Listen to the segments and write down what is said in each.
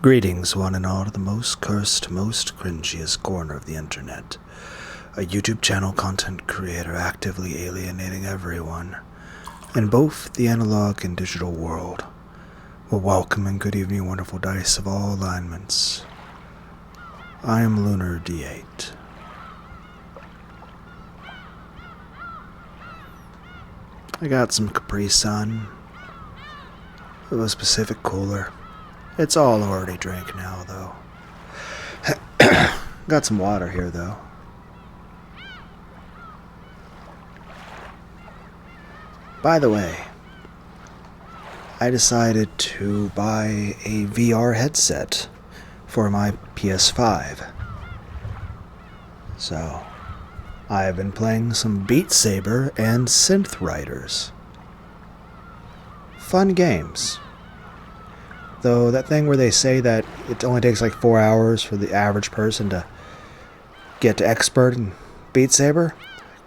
Greetings, one and all, to the most cursed, most cringiest corner of the internet. A YouTube channel content creator actively alienating everyone in both the analog and digital world. Well, welcome and good evening, wonderful dice of all alignments. I am Lunar D8. I got some Capri Sun. It was Pacific Cooler. It's all already drank now, though. Got some water here, though. By the way, I decided to buy a VR headset for my PS5. So, I've been playing some Beat Saber and Synth Riders. Fun games. Though that thing where they say that it only takes like 4 hours for the average person to get to expert in Beat Saber,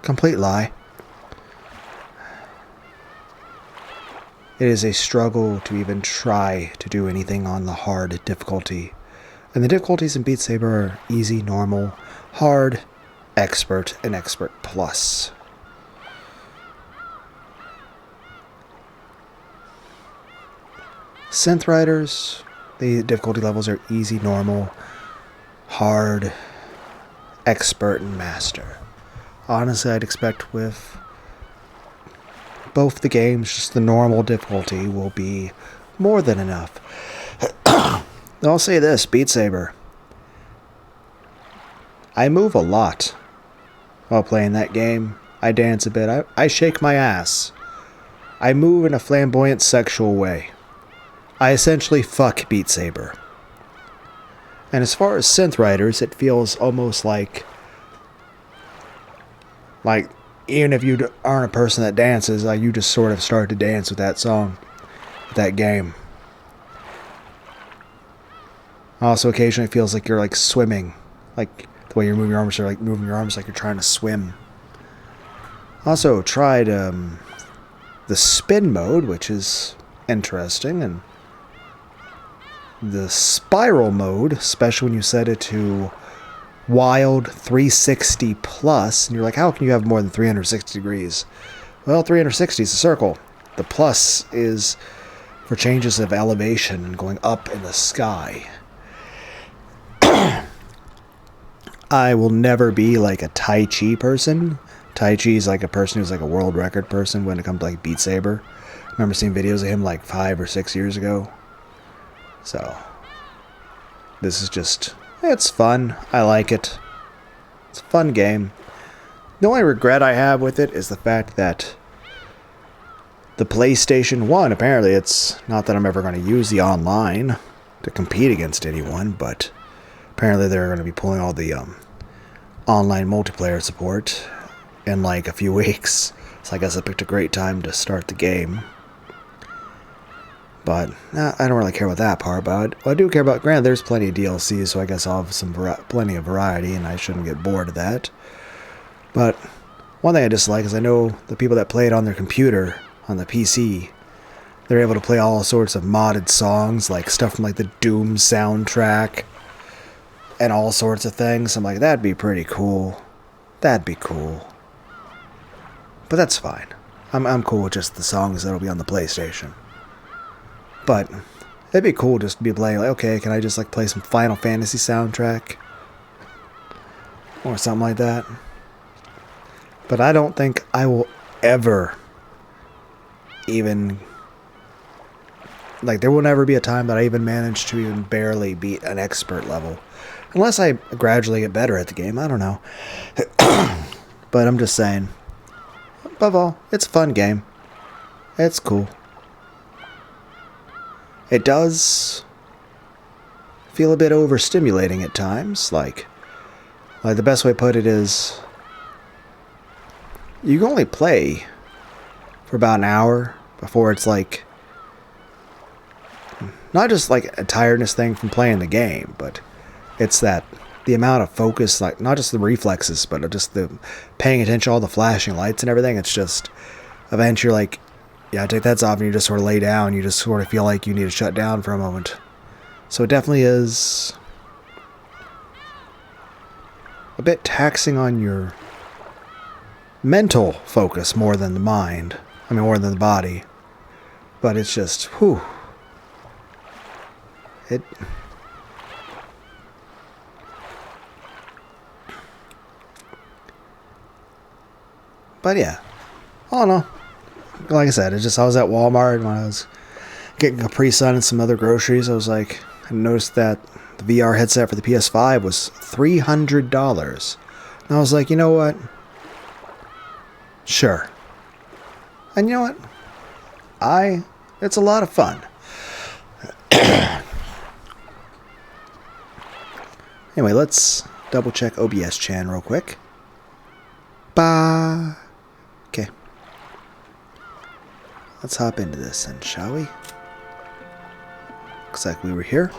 complete lie. It is a struggle to even try to do anything on the hard difficulty. And the difficulties in Beat Saber are easy, normal, hard, expert, and expert plus. Synth Riders, the difficulty levels are easy, normal, hard, expert, and master. Honestly, I'd expect with both the games, just the normal difficulty will be more than enough. I'll say this, Beat Saber. I move a lot while playing that game. I dance a bit. I shake my ass. I move in a flamboyant sexual way. I essentially fuck Beat Saber. And as far as Synth Riders, it feels almost like even if you aren't a person that dances, you just sort of start to dance with that song, with that game. Also, occasionally it feels like you're like swimming, like the way you're moving your arms, are like moving your arms like you're trying to swim. Also tried the spin mode, which is interesting, and the spiral mode, especially when you set it to wild 360 plus, and you're like, how can you have more than 360 degrees? Well, 360 is a circle. The plus is for changes of elevation and going up in the sky. I will never be like a Tai Chi person. Tai Chi is like a person who's like a world record person when it comes to like Beat Saber. I remember seeing videos of him like 5 or 6 years ago. So, this is just, it's fun. I like it. It's a fun game. The only regret I have with it is the fact that the PlayStation 1, apparently it's not that I'm ever going to use the online to compete against anyone, but apparently they're going to be pulling all the online multiplayer support in like a few weeks. So I guess I picked a great time to start the game. But I don't really care about that part. But I do care about, granted, there's plenty of DLC, so I guess I'll have plenty of variety, and I shouldn't get bored of that. But one thing I dislike is I know the people that play it on their computer, on the PC, they're able to play all sorts of modded songs, like stuff from like the Doom soundtrack, and all sorts of things. I'm like, that'd be pretty cool. That'd be cool. But that's fine. I'm cool with just the songs that'll be on the PlayStation. But it'd be cool just to be playing, like, okay, can I just like play some Final Fantasy soundtrack? Or something like that. But I don't think I will ever even, like, there will never be a time that I even manage to even barely beat an expert level. Unless I gradually get better at the game, I don't know. But I'm just saying, above all, it's a fun game. It's cool. It does feel a bit overstimulating at times. Like the best way to put it is, you can only play for about an hour before it's like, not just like a tiredness thing from playing the game, but it's that the amount of focus, like not just the reflexes, but just the paying attention to all the flashing lights and everything. It's just, eventually you're like, yeah, take that off and you just sort of lay down. You just sort of feel like you need to shut down for a moment. So it definitely is a bit taxing on your mental focus more than the mind. I mean, more than the body. But it's just, whew. But yeah. I don't know. Like I said, I was at Walmart when I was getting Capri Sun and some other groceries. I was like, I noticed that the VR headset for the PS5 was $300. And I was like, you know what? Sure. And you know what? It's a lot of fun. Anyway, let's double check OBS Chan real quick. Okay. Let's hop into this then, shall we? Looks like we were here.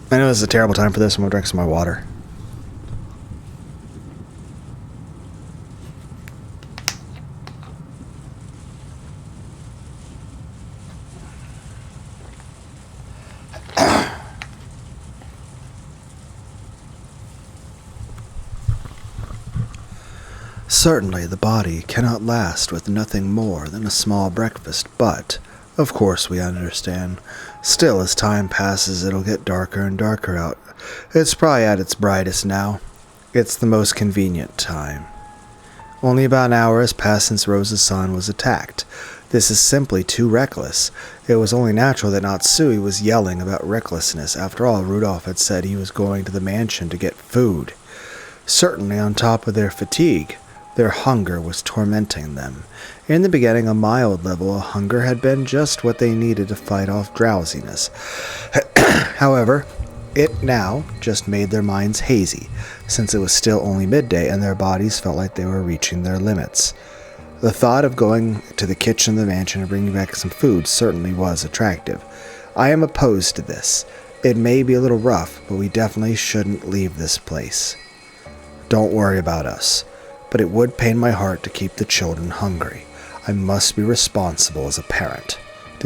I know this is a terrible time for this. I'm going to drink some more water. Certainly the body cannot last with nothing more than a small breakfast, but, of course we understand. Still, as time passes, it'll get darker and darker out. It's probably at its brightest now. It's the most convenient time. Only about an hour has passed since Rosa's son was attacked. This is simply too reckless. It was only natural that Natsui was yelling about recklessness. After all, Rudolph had said he was going to the mansion to get food. Certainly, on top of their fatigue, their hunger was tormenting them. In the beginning, a mild level of hunger had been just what they needed to fight off drowsiness. However, it now just made their minds hazy, since it was still only midday and their bodies felt like they were reaching their limits. The thought of going to the kitchen of the mansion and bringing back some food certainly was attractive. I am opposed to this. It may be a little rough, but we definitely shouldn't leave this place. Don't worry about us. But it would pain my heart to keep the children hungry. I must be responsible as a parent.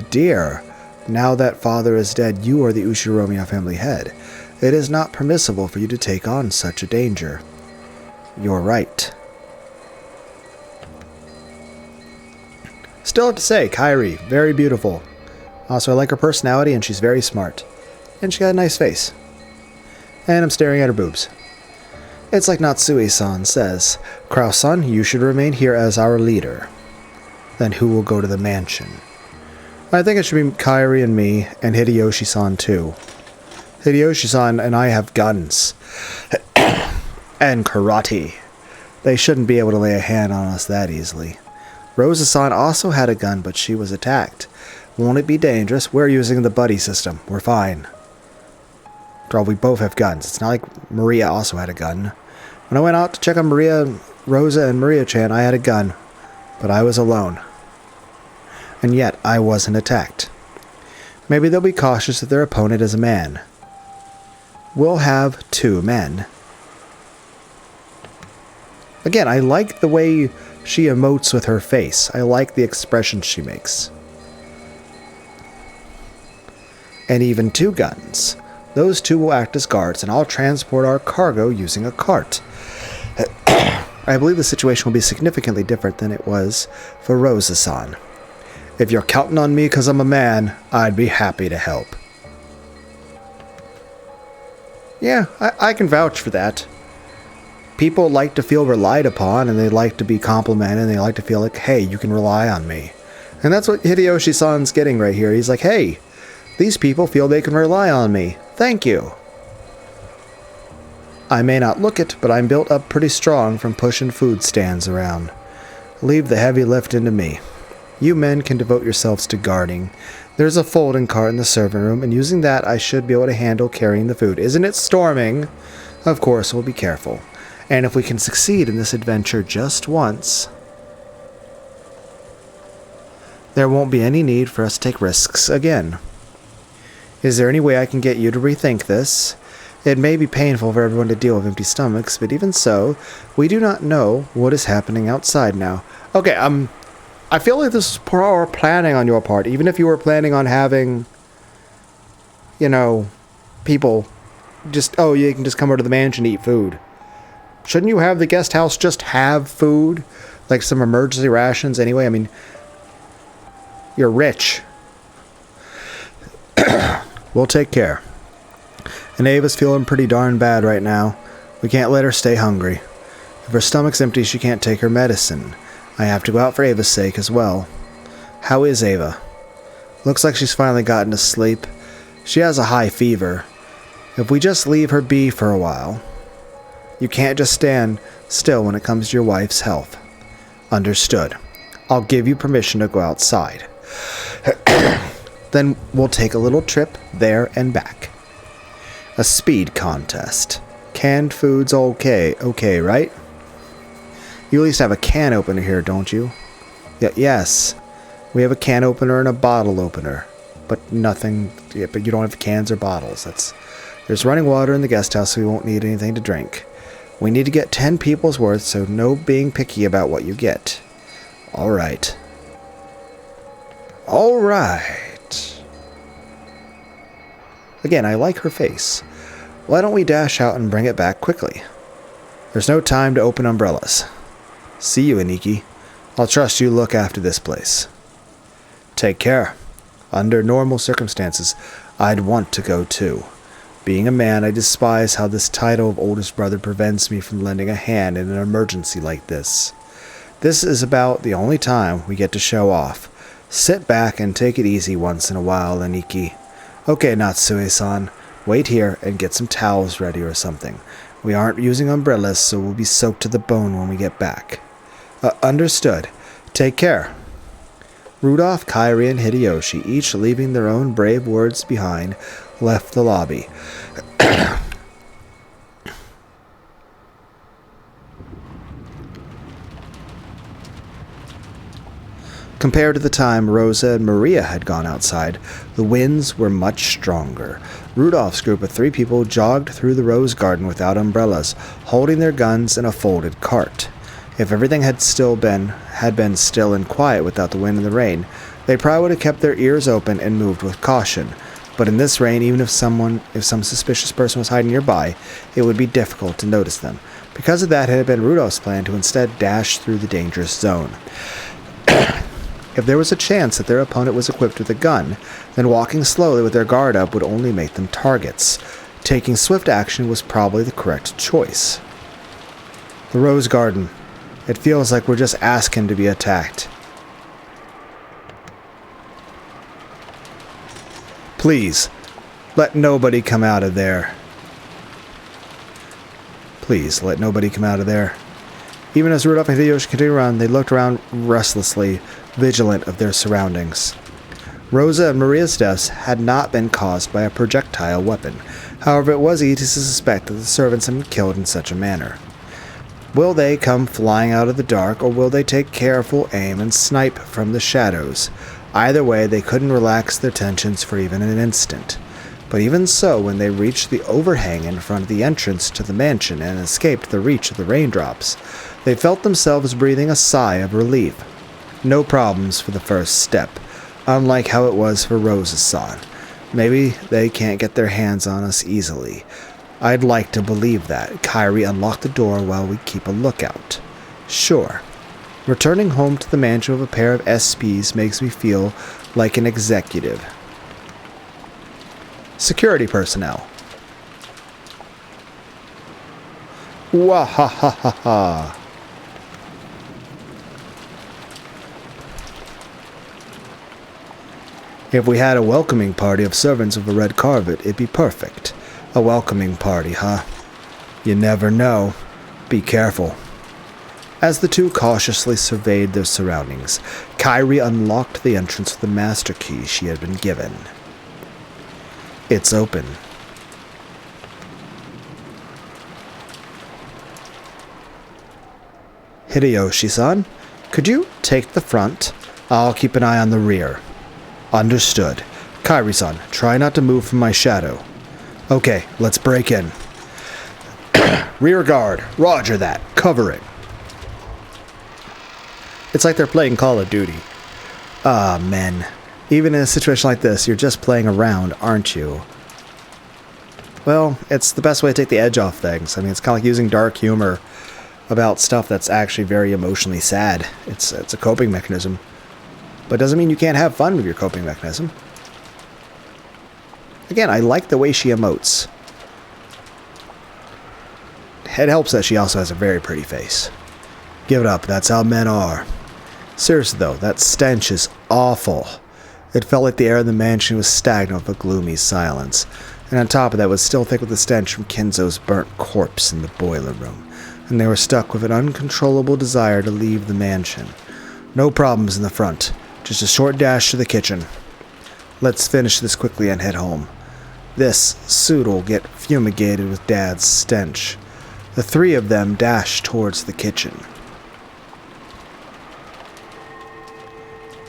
Dear, now that father is dead, you are the Ushiromiya family head. It is not permissible for you to take on such a danger. You're right. Still have to say, Kairi, very beautiful. Also, I like her personality, and she's very smart. And she got a nice face. And I'm staring at her boobs. It's like Natsui-san says, Kraus-san, you should remain here as our leader. Then who will go to the mansion? I think it should be Kairi and me, and Hideyoshi-san too. Hideyoshi-san and I have guns. And karate. They shouldn't be able to lay a hand on us that easily. Rosa-san also had a gun, but she was attacked. Won't it be dangerous? We're using the buddy system. We're fine. After all, we both have guns. It's not like Maria also had a gun. When I went out to check on Rosa and Maria-chan, I had a gun. But I was alone. And yet, I wasn't attacked. Maybe they'll be cautious if their opponent is a man. We'll have 2 men. Again, I like the way she emotes with her face. I like the expression she makes. And even 2 guns. Those 2 will act as guards, and I'll transport our cargo using a cart. I believe the situation will be significantly different than it was for Rosa-san. If you're counting on me because I'm a man, I'd be happy to help. Yeah, I can vouch for that. People like to feel relied upon, and they like to be complimented, and they like to feel like, hey, you can rely on me. And that's what Hideyoshi-san's getting right here. He's like, hey, these people feel they can rely on me. Thank you. I may not look it, but I'm built up pretty strong from pushing food stands around. Leave the heavy lifting to me. You men can devote yourselves to guarding. There's a folding cart in the servant room, and using that I should be able to handle carrying the food. Isn't it storming? Of course, we'll be careful. And if we can succeed in this adventure just once, there won't be any need for us to take risks again. Is there any way I can get you to rethink this? It may be painful for everyone to deal with empty stomachs, but even so, we do not know what is happening outside now. Okay, I feel like this is poor planning on your part. Even if you were planning on having, you know, people just, oh, you can just come over to the mansion and eat food. Shouldn't you have the guest house just have food? Like some emergency rations anyway? I mean, you're rich. We'll take care. And Ava's feeling pretty darn bad right now. We can't let her stay hungry. If her stomach's empty, she can't take her medicine. I have to go out for Ava's sake as well. How is Ava? Looks like she's finally gotten to sleep. She has a high fever. If we just leave her be for a while. You can't just stand still when it comes to your wife's health. Understood. I'll give you permission to go outside. Then we'll take a little trip there and back. A speed contest. Canned food's okay, right? You at least have a can opener here, don't you? Yes. We have a can opener and a bottle opener. But nothing, but you don't have cans or bottles. There's running water in the guest house, so we won't need anything to drink. We need to get 10 people's worth, so no being picky about what you get. Alright. Alright. Again, I like her face. Why don't we dash out and bring it back quickly? There's no time to open umbrellas. See you, Aniki. I'll trust you look after this place. Take care. Under normal circumstances, I'd want to go too. Being a man, I despise how this title of oldest brother prevents me from lending a hand in an emergency like this. This is about the only time we get to show off. Sit back and take it easy once in a while, Aniki. Okay, Natsue-san. Wait here and get some towels ready or something. We aren't using umbrellas, so we'll be soaked to the bone when we get back. Understood. Take care. Rudolph, Kairi, and Hideyoshi, each leaving their own brave words behind, left the lobby. Compared to the time Rosa and Maria had gone outside, the winds were much stronger. Rudolph's group of 3 people jogged through the rose garden without umbrellas, holding their guns in a folded cart. If everything had been still and quiet without the wind and the rain, they probably would have kept their ears open and moved with caution. But in this rain, even if some suspicious person was hiding nearby, it would be difficult to notice them. Because of that, it had been Rudolph's plan to instead dash through the dangerous zone. If there was a chance that their opponent was equipped with a gun, then walking slowly with their guard up would only make them targets. Taking swift action was probably the correct choice. The Rose Garden. It feels like we're just asking to be attacked. Please, let nobody come out of there. Please, let nobody come out of there. Even as Rudolph and Hideyoshi continued to run, they looked around restlessly, vigilant of their surroundings. Rosa and Maria's deaths had not been caused by a projectile weapon. However, it was easy to suspect that the servants had been killed in such a manner. Will they come flying out of the dark, or will they take careful aim and snipe from the shadows? Either way, they couldn't relax their tensions for even an instant. But even so, when they reached the overhang in front of the entrance to the mansion and escaped the reach of the raindrops, they felt themselves breathing a sigh of relief. No problems for the first step, unlike how it was for Rosa-san. Maybe they can't get their hands on us easily. I'd like to believe that. Kairi, unlock the door while we keep a lookout. Sure. Returning home to the mansion with a pair of SPs makes me feel like an executive. Security personnel. Wahahaha. If we had a welcoming party of servants with a red carpet, it'd be perfect. A welcoming party, huh? You never know. Be careful. As the two cautiously surveyed their surroundings, Kairi unlocked the entrance with the master key she had been given. It's open. Hideyoshi-san, could you take the front? I'll keep an eye on the rear. Understood. Kairi-san, try not to move from my shadow. Okay, let's break in. Rear guard. Roger that. Cover it. It's like they're playing Call of Duty. Ah, men. Even in a situation like this, you're just playing around, aren't you? Well, it's the best way to take the edge off things. I mean, it's kind of like using dark humor about stuff that's actually very emotionally sad. It's a coping mechanism. But it doesn't mean you can't have fun with your coping mechanism. Again, I like the way she emotes. It helps that she also has a very pretty face. Give it up, that's how men are. Seriously though, that stench is awful. It felt like the air in the mansion was stagnant with a gloomy silence, and on top of that was still thick with the stench from Kinzo's burnt corpse in the boiler room, and they were stuck with an uncontrollable desire to leave the mansion. No problems in the front, just a short dash to the kitchen. Let's finish this quickly and head home. This suit'll get fumigated with Dad's stench. The three of them dashed towards the kitchen.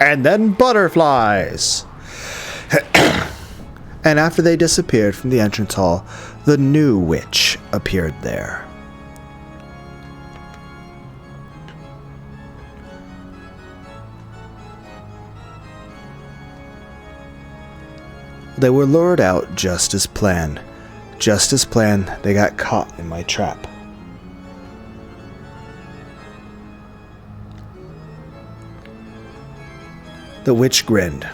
And then butterflies! And after they disappeared from the entrance hall, the new witch appeared there. They were lured out just as planned. Just as planned, they got caught in my trap. The witch grinned.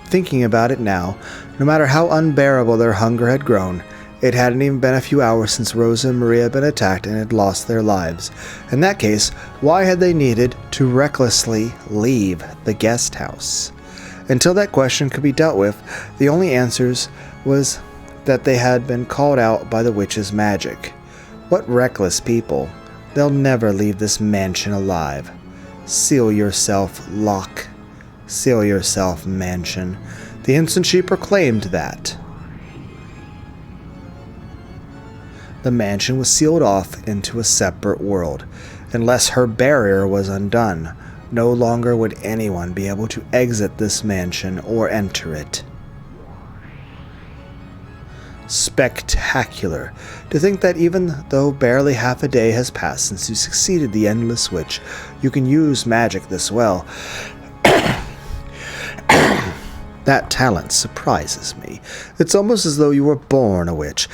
Thinking about it now, no matter how unbearable their hunger had grown, it hadn't even been a few hours since Rosa and Maria had been attacked and had lost their lives. In that case, why had they needed to recklessly leave the guest house? Until that question could be dealt with, the only answers was that they had been called out by the witch's magic. What reckless people. They'll never leave this mansion alive. Seal yourself, lock. Seal yourself, mansion. The instant she proclaimed that, the mansion was sealed off into a separate world. Unless her barrier was undone, no longer would anyone be able to exit this mansion or enter it. Spectacular. To think that even though barely half a day has passed since you succeeded the Endless Witch, you can use magic this well. That talent surprises me. It's almost as though you were born a witch.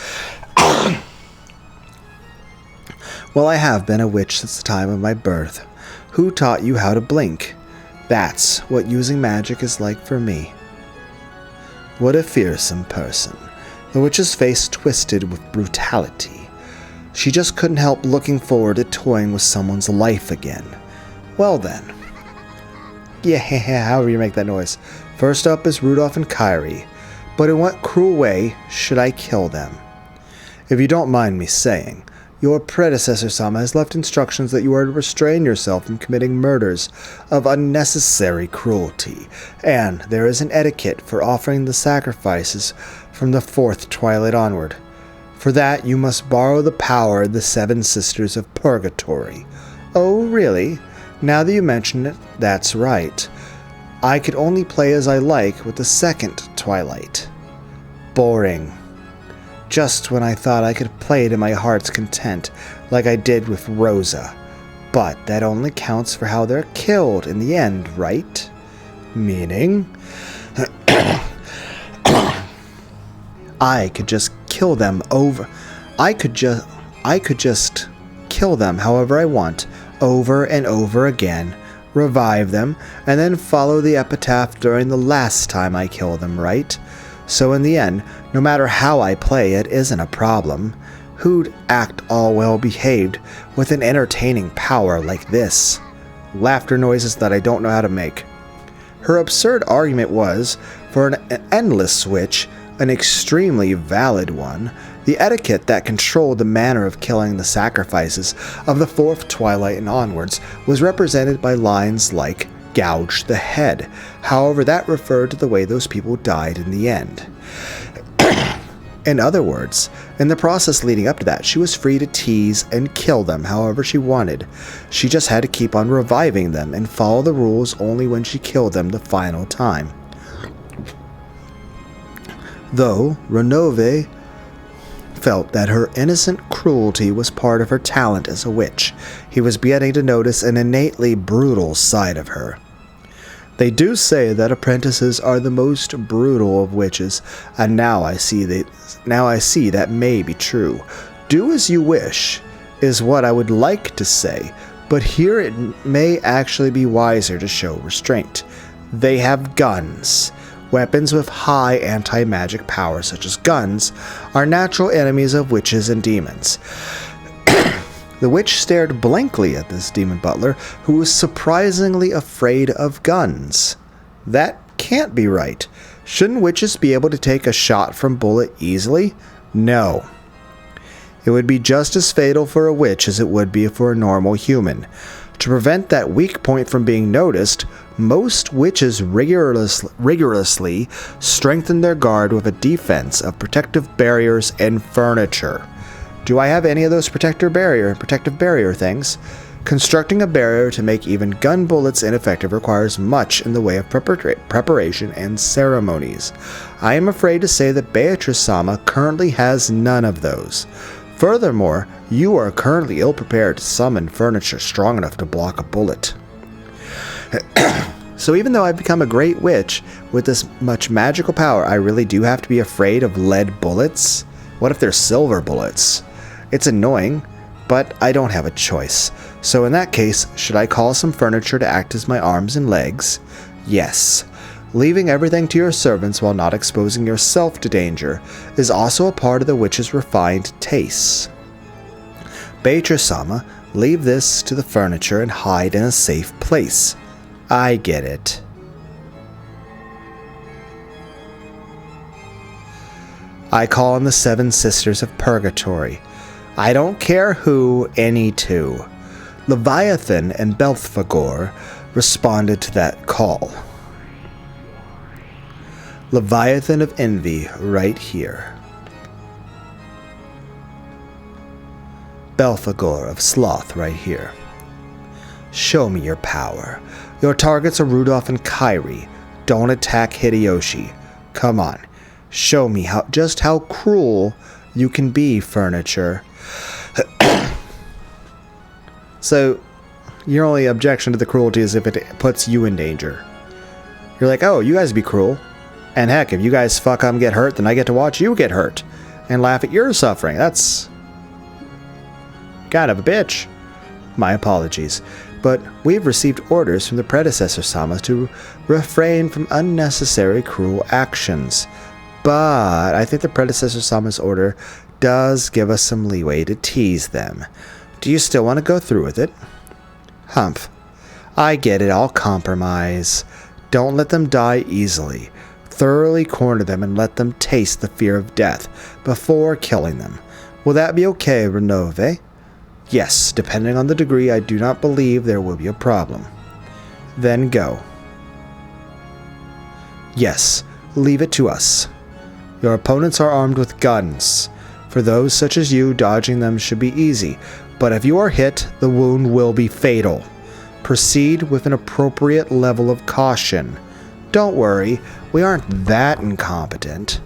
Well, I have been a witch since the time of my birth. Who taught you how to blink? That's what using magic is like for me. What a fearsome person. The witch's face twisted with brutality. She just couldn't help looking forward to toying with someone's life again. Well then. Yeah, however you make that noise. First up is Rudolph and Kyrie. But in what cruel way should I kill them? If you don't mind me saying, your predecessor Sama has left instructions that you are to restrain yourself from committing murders of unnecessary cruelty, and there is an etiquette for offering the sacrifices from the fourth twilight onward. For that you must borrow the power of the seven sisters of purgatory. Oh, really? Now that you mention it, that's right. I could only play as I like with the second twilight. Boring. Just when I thought I could play to my heart's content, like I did with Rosa. But that only counts for how they're killed in the end, right? Meaning? I could just kill them over... I could just kill them however I want, over and over again, revive them, and then follow the epitaph during the last time I kill them, right? So in the end, no matter how I play, it isn't a problem. Who'd act all well behaved with an entertaining power like this? Laughter noises that I don't know how to make. Her absurd argument was, for an endless witch, an extremely valid one. The etiquette that controlled the manner of killing the sacrifices of the fourth twilight and onwards was represented by lines like, gouge the head. However, that referred to the way those people died in the end. In other words, in the process leading up to that, she was free to tease and kill them however she wanted. She just had to keep on reviving them and follow the rules only when she killed them the final time. Though, Renove felt that her innocent cruelty was part of her talent as a witch. He was beginning to notice an innately brutal side of her. They do say that apprentices are the most brutal of witches, and now I see that may be true. Do as you wish is what I would like to say, but here it may actually be wiser to show restraint. They have guns. Weapons with high anti-magic power, such as guns, are natural enemies of witches and demons. The witch stared blankly at this demon butler, who was surprisingly afraid of guns. That can't be right. Shouldn't witches be able to take a shot from bullet easily? No. It would be just as fatal for a witch as it would be for a normal human. To prevent that weak point from being noticed, most witches rigorously strengthen their guard with a defense of protective barriers and furniture. Do I have any of those protective barrier things? Constructing a barrier to make even gun bullets ineffective requires much in the way of preparation and ceremonies. I am afraid to say that Beatrice-sama currently has none of those. Furthermore, you are currently ill-prepared to summon furniture strong enough to block a bullet. So even though I've become a great witch with this much magical power, I really do have to be afraid of lead bullets? What if they're silver bullets? It's annoying, but I don't have a choice. So in that case, should I call some furniture to act as my arms and legs? Yes. Leaving everything to your servants while not exposing yourself to danger is also a part of the witch's refined tastes. Beatrice-sama, leave this to the furniture and hide in a safe place. I get it. I call on the 7 Sisters of Purgatory. I don't care who, any two. Leviathan and Belphegor responded to that call. Leviathan of Envy, right here. Belphegor of Sloth, right here. Show me your power. Your targets are Rudolph and Kairi. Don't attack Hideyoshi. Come on. Show me just how cruel you can be, furniture. So, your only objection to the cruelty is if it puts you in danger. You're like, oh, you guys be cruel. And heck, if you guys fuck up and get hurt, then I get to watch you get hurt. And laugh at your suffering. That's kind of a bitch. My apologies. But we've received orders from the predecessor Samas to refrain from unnecessary cruel actions. But I think the predecessor Sama's order does give us some leeway to tease them. Do you still want to go through with it? Humph. I get it, I'll compromise. Don't let them die easily. Thoroughly corner them and let them taste the fear of death before killing them. Will that be okay, Renove? Yes, depending on the degree, I do not believe there will be a problem. Then go. Yes, leave it to us. Your opponents are armed with guns. For those such as you, dodging them should be easy, but if you are hit, the wound will be fatal. Proceed with an appropriate level of caution. Don't worry, we aren't that incompetent.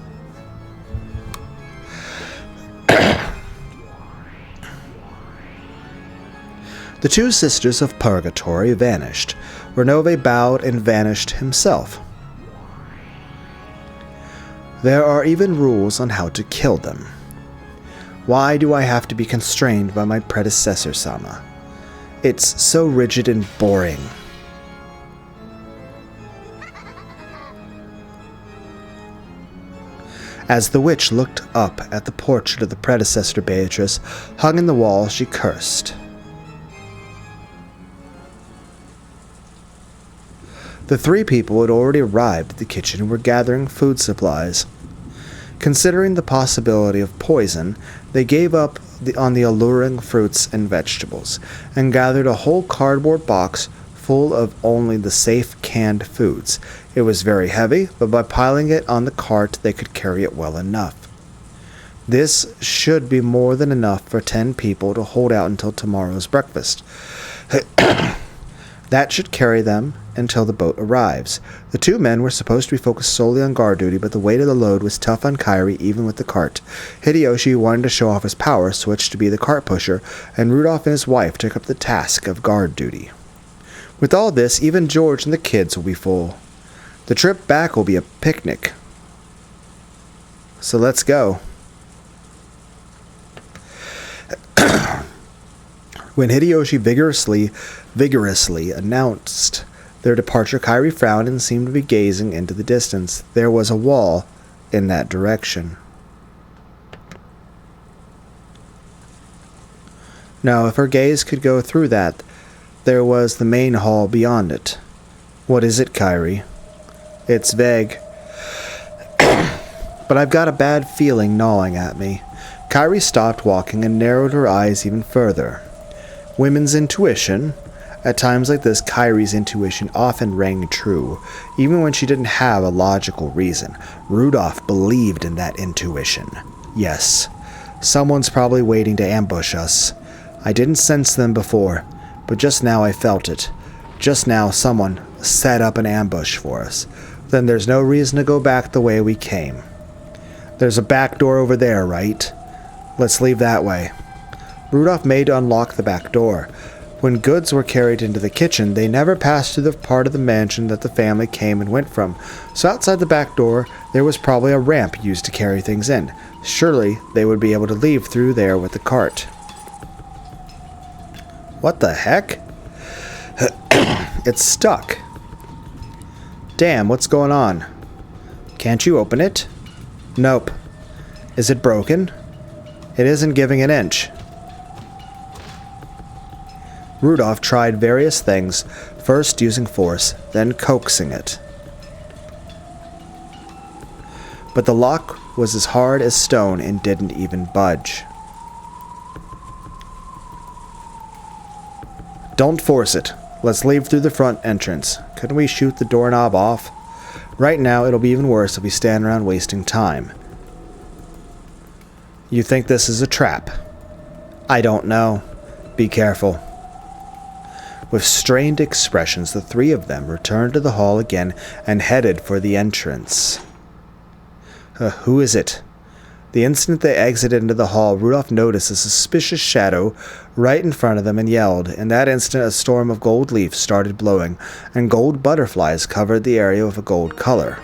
The 2 Sisters of Purgatory vanished. Renove bowed and vanished himself. There are even rules on how to kill them. Why do I have to be constrained by my predecessor, Sama? It's so rigid and boring. As the witch looked up at the portrait of the predecessor Beatrice hung in the wall, she cursed. The 3 people had already arrived at the kitchen and were gathering food supplies. Considering the possibility of poison, they gave up on the alluring fruits and vegetables, and gathered a whole cardboard box full of only the safe canned foods. It was very heavy, but by piling it on the cart they could carry it well enough. This should be more than enough for 10 people to hold out until tomorrow's breakfast. That should carry them until the boat arrives. The two men were supposed to be focused solely on guard duty, but the weight of the load was tough on Kairi even with the cart. Hideyoshi wanted to show off his power, switched to be the cart pusher, and Rudolph and his wife took up the task of guard duty. With all this, even George and the kids will be full. The trip back will be a picnic. So let's go. When Hideyoshi vigorously announced their departure, Kairi frowned and seemed to be gazing into the distance. There was a wall in that direction. Now, if her gaze could go through that, there was the main hall beyond it. What is it, Kairi? It's vague. But I've got a bad feeling gnawing at me. Kairi stopped walking and narrowed her eyes even further. Women's intuition. At times like this, Kairi's intuition often rang true, even when she didn't have a logical reason. Rudolph believed in that intuition. Yes, someone's probably waiting to ambush us. I didn't sense them before, but just now I felt it. Just now someone set up an ambush for us. Then there's no reason to go back the way we came. There's a back door over there, right? Let's leave that way. Rudolph made to unlock the back door. When goods were carried into the kitchen, they never passed through the part of the mansion that the family came and went from. So outside the back door, there was probably a ramp used to carry things in. Surely they would be able to leave through there with the cart. What the heck? It's stuck. Damn, what's going on? Can't you open it? Nope. Is it broken? It isn't giving an inch. Rudolph tried various things, first using force, then coaxing it. But the lock was as hard as stone and didn't even budge. Don't force it. Let's leave through the front entrance. Couldn't we shoot the doorknob off? Right now, it'll be even worse if we stand around wasting time. You think this is a trap? I don't know. Be careful. With strained expressions, the three of them returned to the hall again and headed for the entrance. Who is it? The instant they exited into the hall, Rudolph noticed a suspicious shadow right in front of them and yelled. In that instant, a storm of gold leaves started blowing, and gold butterflies covered the area with a gold color.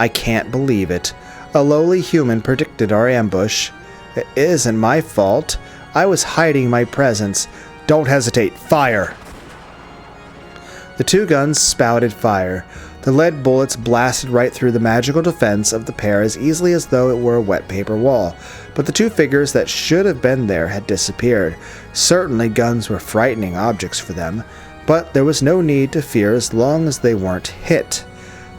I can't believe it. A lowly human predicted our ambush. It isn't my fault. I was hiding my presence. Don't hesitate. Fire! The two guns spouted fire. The lead bullets blasted right through the magical defense of the pair as easily as though it were a wet paper wall. But the two figures that should have been there had disappeared. Certainly guns were frightening objects for them, but there was no need to fear as long as they weren't hit.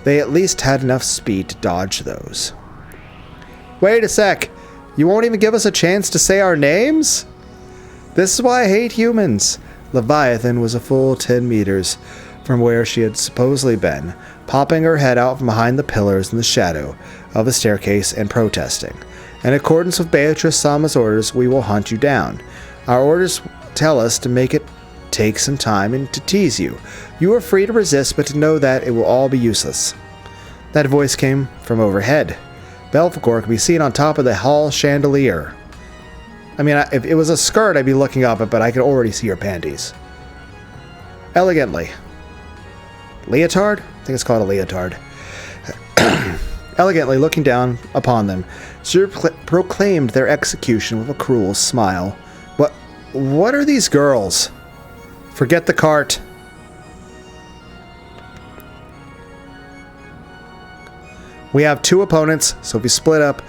They at least had enough speed to dodge those. Wait a sec! You won't even give us a chance to say our names? This is why I hate humans. Leviathan was a full 10 meters from where she had supposedly been, popping her head out from behind the pillars in the shadow of the staircase and protesting. In accordance with Beatrice Sama's orders, we will hunt you down. Our orders tell us to make it take some time and to tease you. You are free to resist, but to know that it will all be useless. That voice came from overhead. Belphegor could be seen on top of the hall chandelier. I mean, if it was a skirt, I'd be looking up it, but I could already see her panties. Elegantly. Leotard? I think it's called a leotard. Elegantly looking down upon them, she proclaimed their execution with a cruel smile. What are these girls? Forget the cart. We have two opponents, so if we split up,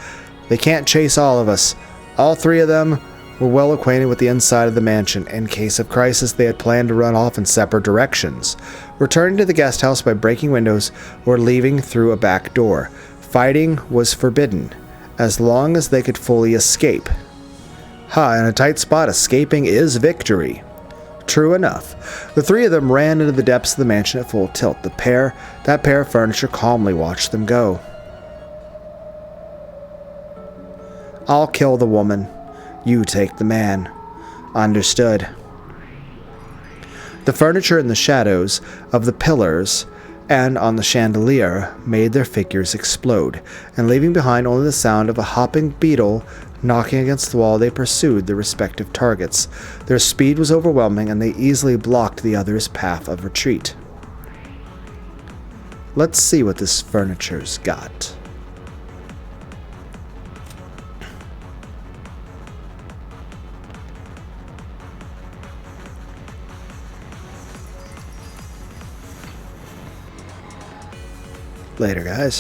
they can't chase all of us. All three of them were well acquainted with the inside of the mansion. In case of crisis, they had planned to run off in separate directions, returning to the guest house by breaking windows or leaving through a back door. Fighting was forbidden, as long as they could fully escape. In a tight spot, escaping is victory. True enough. The three of them ran into the depths of the mansion at full tilt. That pair of furniture calmly watched them go. I'll kill the woman. You take the man. Understood. The furniture in the shadows of the pillars and on the chandelier made their figures explode, and leaving behind only the sound of a hopping beetle knocking against the wall, they pursued their respective targets. Their speed was overwhelming, and they easily blocked the others' path of retreat. Let's see what this furniture's got. Later, guys.